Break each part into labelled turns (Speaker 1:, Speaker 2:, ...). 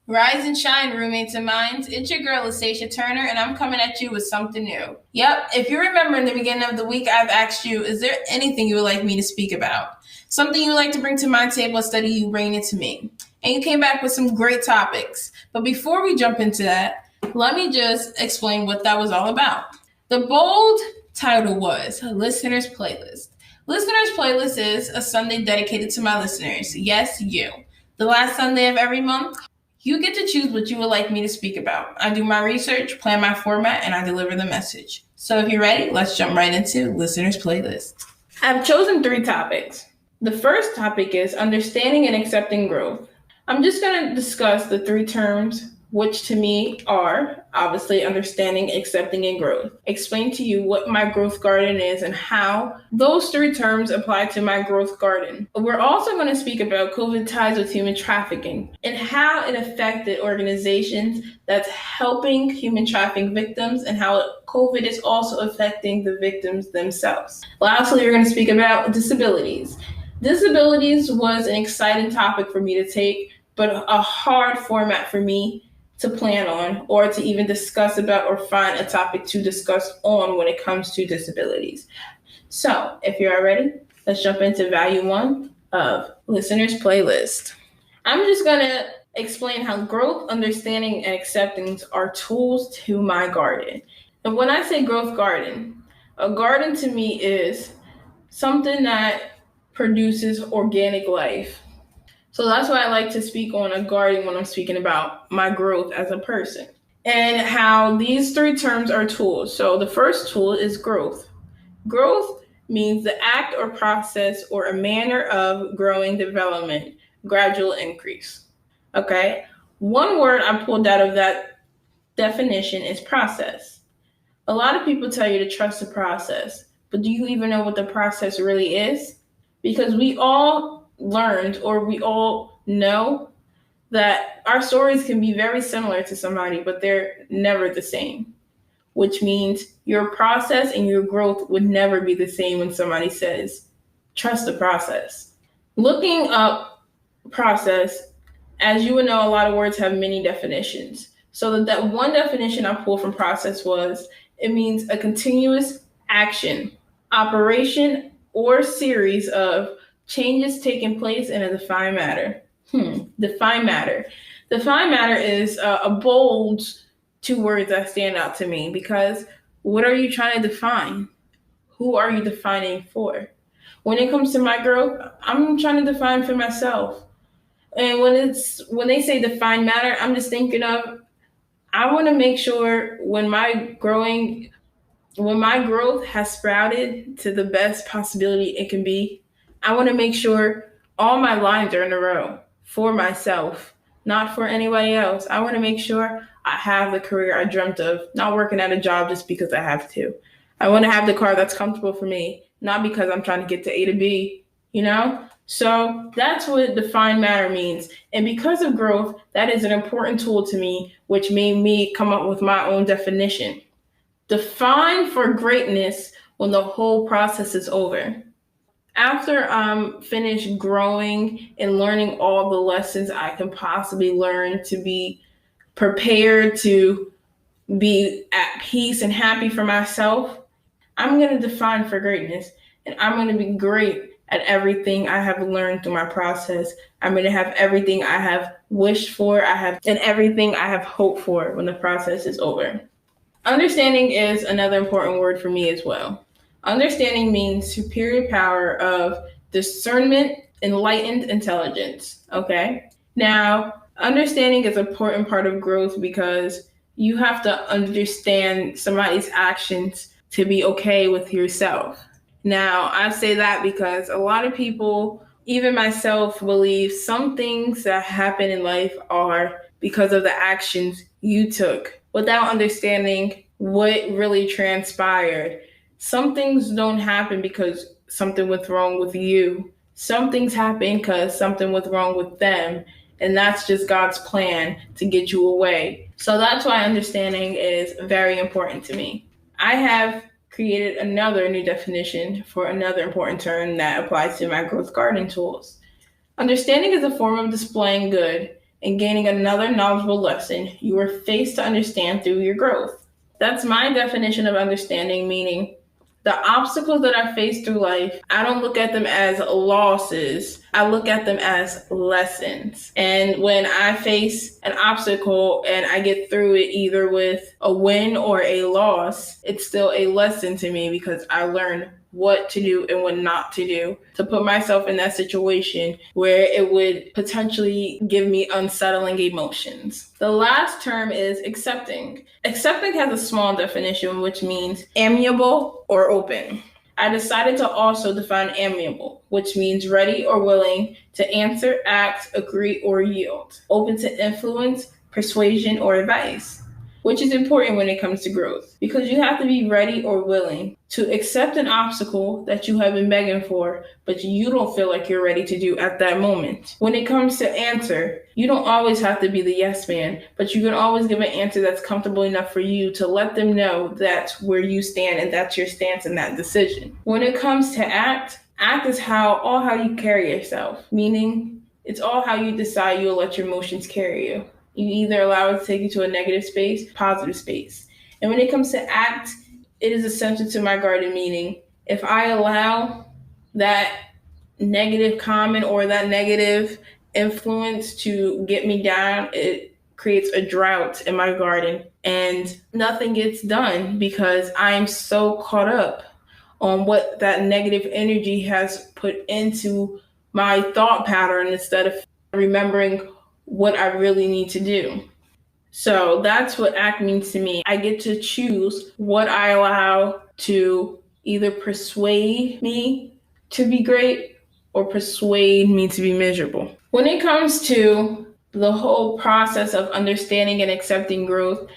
Speaker 1: Rise and shine, roommates and minds. It's your girl, Asacia Turner, and I'm coming at you with something new. Yep, if you remember in the beginning of the week, I've asked you, is there anything you would like me to speak about? Something you would like to bring to my table instead of you bringing it to me? And you came back with some great topics. But before we jump into that, let me just explain what that was all about. The bold title was Listeners Playlist. Listeners Playlist is a Sunday dedicated to my listeners. Yes, you. The last Sunday of every month, you get to choose what you would like me to speak about. I do my research, plan my format, and I deliver the message. So if you're ready, let's jump right into Listeners Playlist. I've chosen 3 topics. The first topic is understanding and accepting growth. I'm just going to discuss the 3 terms, which to me are obviously understanding, accepting, and growth. Explain to you what my growth garden is and how those 3 terms apply to my growth garden. We're also going to speak about COVID ties with human trafficking and how it affected organizations that's helping human trafficking victims and how COVID is also affecting the victims themselves. Lastly, we're going to speak about disabilities. Disabilities was an exciting topic for me to take, but a hard format for me to plan on or to even discuss about or find a topic to discuss on when it comes to disabilities. So if you're ready, let's jump into value 1 of Listeners Playlist. I'm just going to explain how growth, understanding, and acceptance are tools to my garden. And when I say growth garden, a garden to me is something that produces organic life. So that's why I like to speak on a garden when I'm speaking about my growth as a person and how these 3 terms are tools. So the first tool is growth. Growth means the act or process or a manner of growing development, gradual increase. Okay? One word I pulled out of that definition is process. A lot of people tell you to trust the process, but do you even know what the process really is? Because we all learned or we all know that our stories can be very similar to somebody, but they're never the same, which means your process and your growth would never be the same when somebody says, trust the process. Looking up process, as you would know, a lot of words have many definitions. So that one definition I pulled from process was it means a continuous action, operation, or series of changes taking place in a defined matter. Defined matter. Defined matter is a bold 2 words that stand out to me because what are you trying to define? Who are you defining for? When it comes to my growth, I'm trying to define for myself. And when they say defined matter, I'm just thinking of I want to make sure when my growth has sprouted to the best possibility it can be, I want to make sure all my lines are in a row for myself, not for anybody else. I want to make sure I have the career I dreamt of, not working at a job just because I have to. I want to have the car that's comfortable for me, not because I'm trying to get to A to B, you know? So that's what defined matter means. And because of growth, that is an important tool to me, which made me come up with my own definition. Define for greatness when the whole process is over. After I'm finished growing and learning all the lessons I can possibly learn to be prepared to be at peace and happy for myself, I'm going to define for greatness. And I'm going to be great at everything I have learned through my process. I'm going to have everything I have wished for, and everything I have hoped for when the process is over. Understanding is another important word for me as well. Understanding means superior power of discernment, enlightened intelligence. Okay? Now, understanding is an important part of growth because you have to understand somebody's actions to be okay with yourself. Now, I say that because a lot of people, even myself, believe some things that happen in life are because of the actions you took without understanding what really transpired. Some things don't happen because something went wrong with you. Some things happen because something went wrong with them. And that's just God's plan to get you away. So that's why understanding is very important to me. I have created another new definition for another important term that applies to my growth gardening tools. Understanding is a form of displaying good and gaining another knowledgeable lesson you were faced to understand through your growth. That's my definition of understanding, meaning the obstacles that I face through life, I don't look at them as losses. I look at them as lessons. And when I face an obstacle and I get through it either with a win or a loss, it's still a lesson to me because I learned what to do and what not to do to put myself in that situation where it would potentially give me unsettling emotions. The last term is accepting. Accepting has a small definition, which means amiable or open. I decided to also define amiable, which means ready or willing to answer, act, agree, or yield, open to influence, persuasion, or advice, which is important when it comes to growth because you have to be ready or willing to accept an obstacle that you have been begging for, but you don't feel like you're ready to do at that moment. When it comes to answer, you don't always have to be the yes man, but you can always give an answer that's comfortable enough for you to let them know that's where you stand and that's your stance in that decision. When it comes to act is all how you carry yourself, meaning it's all how you decide you'll let your emotions carry you. You either allow it to take you to a negative space, positive space. And when it comes to act, it is essential to my garden, meaning if I allow that negative comment or that negative influence to get me down, it creates a drought in my garden and nothing gets done because I'm so caught up on what that negative energy has put into my thought pattern instead of remembering what I really need to do. So that's what ACT means to me. I get to choose what I allow to either persuade me to be great or persuade me to be miserable. When it comes to the whole process of understanding and accepting growth,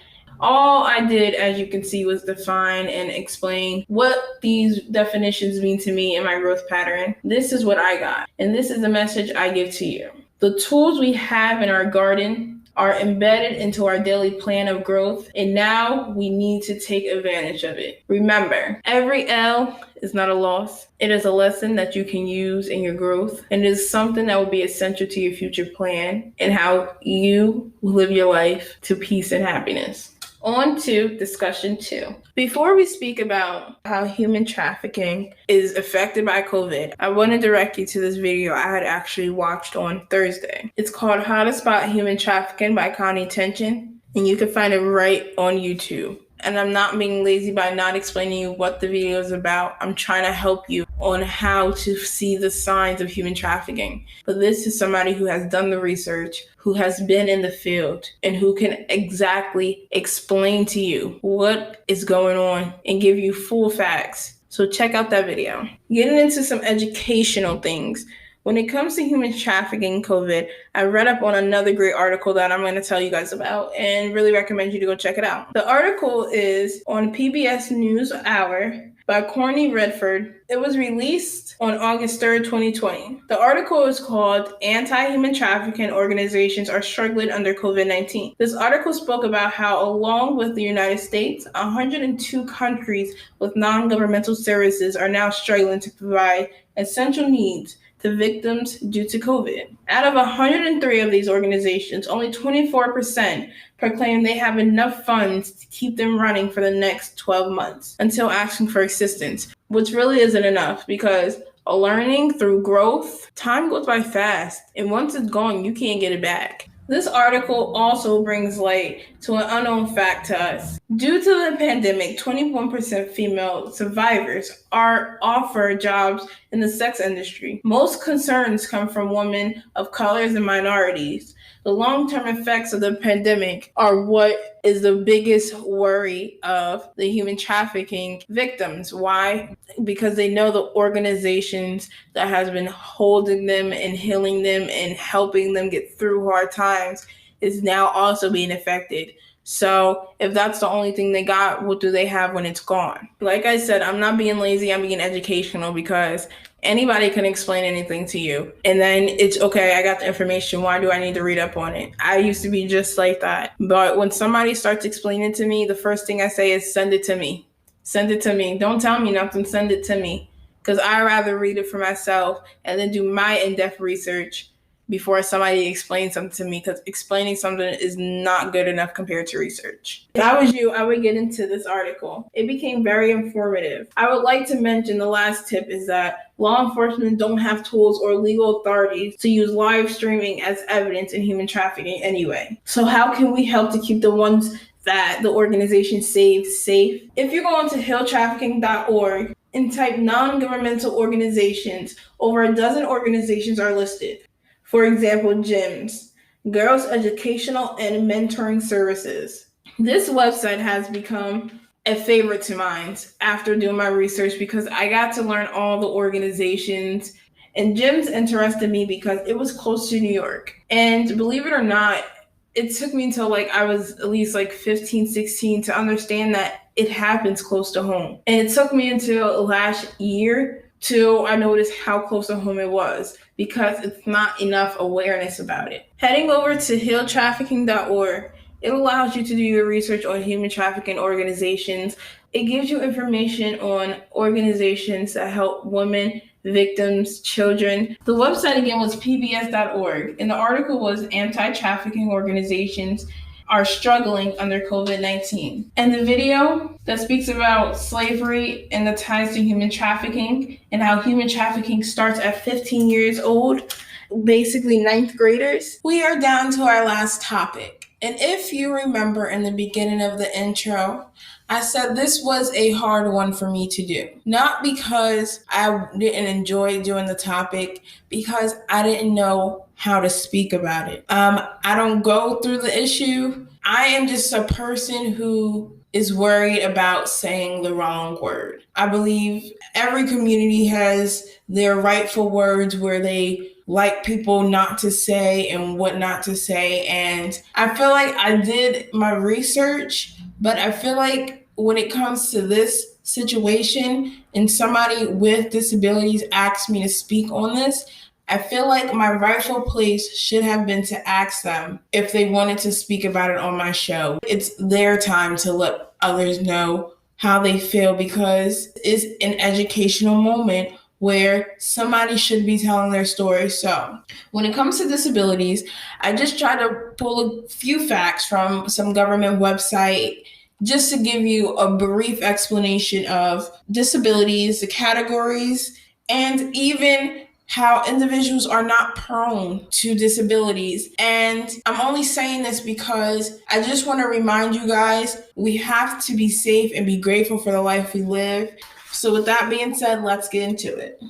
Speaker 1: all I did, as you can see, was define and explain what these definitions mean to me in my growth pattern. This is what I got, and this is the message I give to you. The tools we have in our garden are embedded into our daily plan of growth, and now we need to take advantage of it. Remember, every L is not a loss. It is a lesson that you can use in your growth, and it is something that will be essential to your future plan and how you will live your life to peace and happiness. On to discussion 2. Before we speak about how human trafficking is affected by COVID, I want to direct you to this video I had actually watched on Thursday. It's called How to Spot Human Trafficking by Connie Tension, and you can find it right on YouTube. And I'm not being lazy by not explaining you what the video is about. I'm trying to help you on how to see the signs of human trafficking. But this is somebody who has done the research, who has been in the field, and who can exactly explain to you what is going on and give you full facts. So check out that video. Getting into some educational things. When it comes to human trafficking COVID, I read up on another great article that I'm going to tell you guys about and really recommend you to go check it out. The article is on PBS NewsHour by Courtney Redford. It was released on August 3rd, 2020. The article is called Anti-Human Trafficking Organizations Are Struggling Under COVID-19. This article spoke about how, along with the United States, 102 countries with non-governmental services are now struggling to provide essential needs to victims due to COVID. Out of 103 of these organizations, only 24% proclaim they have enough funds to keep them running for the next 12 months until asking for assistance, which really isn't enough because learning through growth, time goes by fast, and once it's gone, you can't get it back. This article also brings light to an unknown fact to us. Due to the pandemic, 21% female survivors are offered jobs in the sex industry. Most concerns come from women of colors and minorities. The long-term effects of the pandemic are what is the biggest worry of the human trafficking victims. Why? Because they know the organizations that has been holding them and healing them and helping them get through hard times is now also being affected. So if that's the only thing they got, what do they have when it's gone? Like I said, I'm not being lazy, I'm being educational because anybody can explain anything to you. And then it's okay, I got the information. Why do I need to read up on it? I used to be just like that. But when somebody starts explaining to me, the first thing I say is send it to me. Send it to me. Don't tell me nothing, send it to me. Because I rather read it for myself and then do my in-depth research before somebody explains something to me, because explaining something is not good enough compared to research. If I was you, I would get into this article. It became very informative. I would like to mention the last tip is that law enforcement don't have tools or legal authorities to use live streaming as evidence in human trafficking anyway. So how can we help to keep the ones that the organization saves safe? If you go onto hilltrafficking.org and type non-governmental organizations, over a dozen organizations are listed. For example, GEMS, Girls Educational and Mentoring Services. This website has become a favorite to mine after doing my research because I got to learn all the organizations, and GEMS interested me because it was close to New York. And believe it or not, it took me until I was at least 15, 16 to understand that it happens close to home. And it took me until last year till I noticed how close to home it was, because it's not enough awareness about it. Heading over to hilltrafficking.org, it allows you to do your research on human trafficking organizations. It gives you information on organizations that help women, victims, children. The website again was pbs.org, and the article was anti-trafficking organizations are struggling under COVID-19. And the video that speaks about slavery and the ties to human trafficking and how human trafficking starts at 15 years old, basically ninth graders. We are down to our last topic. And if you remember in the beginning of the intro, I said this was a hard one for me to do. Not because I didn't enjoy doing the topic, because I didn't know how to speak about it. I don't go through the issue. I am just a person who is worried about saying the wrong word. I believe every community has their rightful words where they like people not to say and what not to say. And I feel like I did my research, but I feel like when it comes to this situation and somebody with disabilities asks me to speak on this, I feel like my rightful place should have been to ask them if they wanted to speak about it on my show. It's their time to let others know how they feel, because it's an educational moment where somebody should be telling their story. So when it comes to disabilities, I just try to pull a few facts from some government website just to give you a brief explanation of disabilities, the categories, and even how individuals are not prone to disabilities. And I'm only saying this because I just want to remind you guys, we have to be safe and be grateful for the life we live. So with that being said, let's get into it.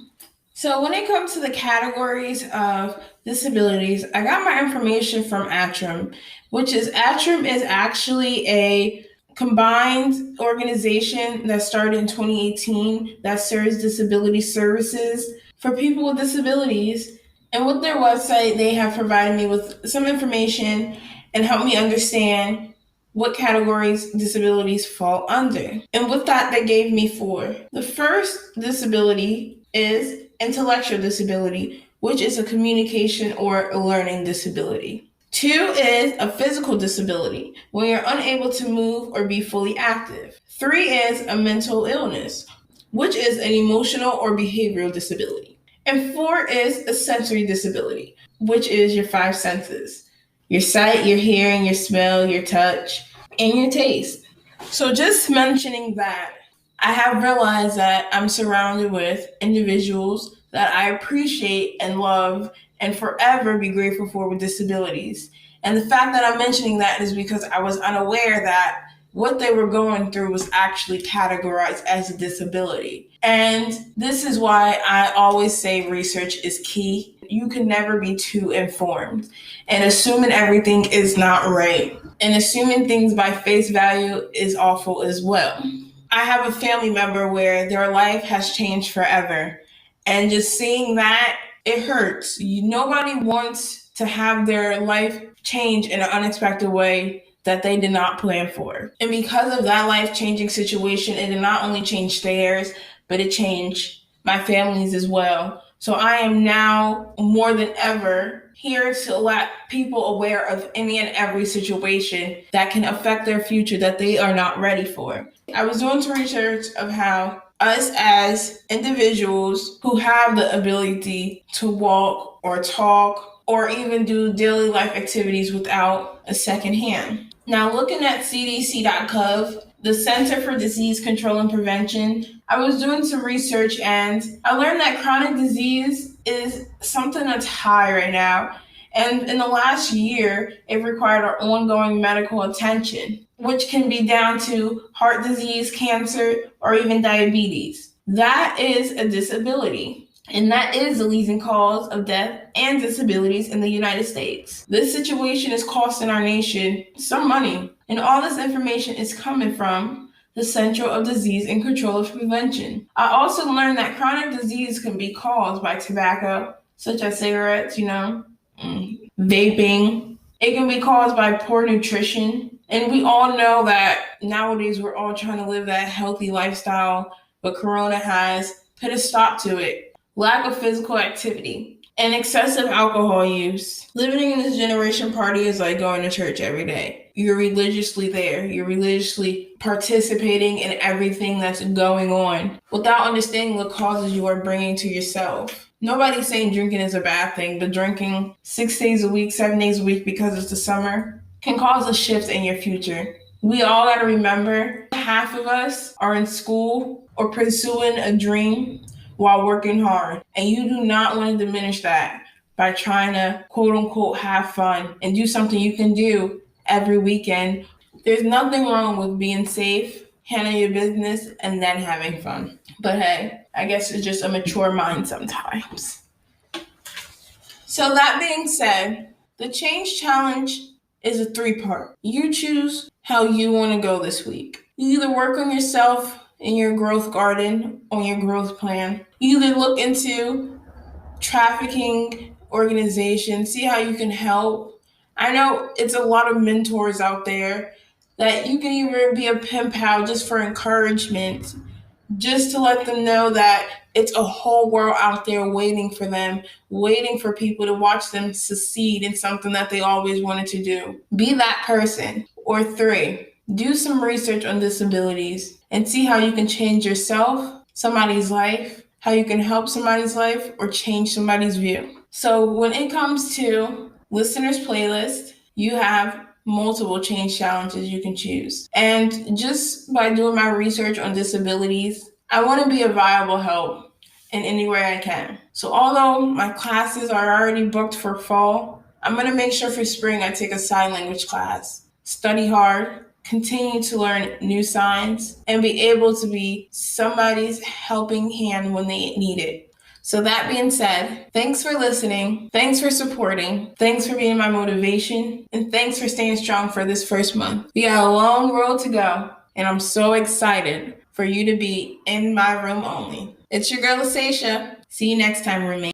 Speaker 1: So when it comes to the categories of disabilities, I got my information from ATRIM, which is ATRIM is actually a combined organization that started in 2018 that serves disability services for people with disabilities. And with their website, they have provided me with some information and helped me understand what categories disabilities fall under. And with that, they gave me 4. The first disability is intellectual disability, which is a communication or a learning disability. 2 is a physical disability, when you're unable to move or be fully active. 3 is a mental illness, which is an emotional or behavioral disability. And 4 is a sensory disability, which is your 5 senses: your sight, your hearing, your smell, your touch, and your taste. So just mentioning that, I have realized that I'm surrounded with individuals that I appreciate and love and forever be grateful for with disabilities. And the fact that I'm mentioning that is because I was unaware that what they were going through was actually categorized as a disability. And this is why I always say research is key. You can never be too informed. And assuming everything is not right, and assuming things by face value is awful as well. I have a family member where their life has changed forever. And just seeing that, it hurts. Nobody wants to have their life change in an unexpected way that they did not plan for. And because of that life-changing situation, it did not only change theirs, but it changed my family's as well. So I am now more than ever here to let people aware of any and every situation that can affect their future that they are not ready for. I was doing some research of how us as individuals who have the ability to walk or talk or even do daily life activities without a second hand. Now, looking at CDC.gov, the Center for Disease Control and Prevention, I was doing some research and I learned that chronic disease is something that's high right now. And in the last year, it required our ongoing medical attention, which can be down to heart disease, cancer, or even diabetes. That is a disability. And that is the leading cause of death and disabilities in the United States. This situation is costing our nation some money. And all this information is coming from the Center for Disease and Control and Prevention. I also learned that chronic disease can be caused by tobacco, such as cigarettes, vaping. It can be caused by poor nutrition. And we all know that nowadays we're all trying to live that healthy lifestyle, but Corona has put a stop to it. Lack of physical activity and excessive alcohol use. Living in this generation party is like going to church every day. You're religiously there. You're religiously participating in everything that's going on without understanding what causes you are bringing to yourself. Nobody's saying drinking is a bad thing, but drinking 6 days a week, 7 days a week because it's the summer can cause a shift in your future. We all got to remember half of us are in school or pursuing a dream while working hard. And you do not want to diminish that by trying to quote unquote have fun and do something you can do every weekend. There's nothing wrong with being safe, handling your business, and then having fun. But hey, I guess it's just a mature mind sometimes. So that being said, the change challenge is a 3-part. You choose how you want to go this week. You either work on yourself in your growth garden, on your growth plan. You either look into trafficking organizations, see how you can help. I know it's a lot of mentors out there that you can either be a pen pal just for encouragement, just to let them know that it's a whole world out there waiting for them, waiting for people to watch them succeed in something that they always wanted to do. Be that person. Or 3, do some research on disabilities and see how you can change yourself, somebody's life, how you can help somebody's life, or change somebody's view. So when it comes to listeners' playlist, you have multiple change challenges you can choose. And just by doing my research on disabilities, I want to be a viable help in any way I can. So although my classes are already booked for fall, I'm going to make sure for spring I take a sign language class, study hard, continue to learn new signs, and be able to be somebody's helping hand when they need it. So that being said, thanks for listening, thanks for supporting, thanks for being my motivation, and thanks for staying strong for this first month. We got a long road to go, and I'm so excited for you to be in my room only. It's your girl, Asacia. See you next time, roommate.